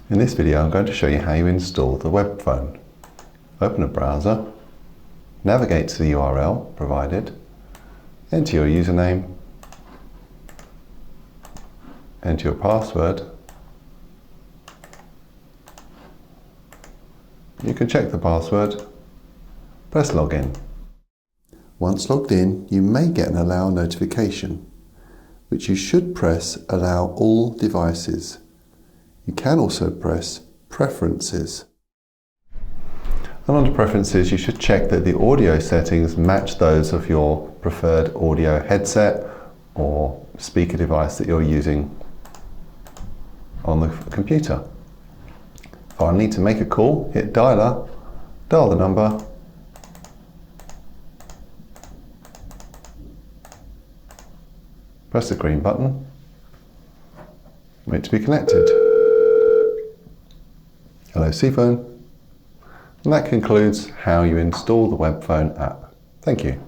In this video I'm going to show you how you install the web phone. Open a browser, navigate to the URL provided, enter your username, enter your password. You can check the password, press login. Once logged in, you may get an allow notification, which you should press allow all devices. You can also press preferences. And under preferences, you should check that the audio settings match those of your preferred audio headset or speaker device that you're using on the computer. Finally, to make a call, hit dialer, dial the number, press the green button, wait to be connected. Hello CFone. And that concludes how you install the WebFone app. Thank you.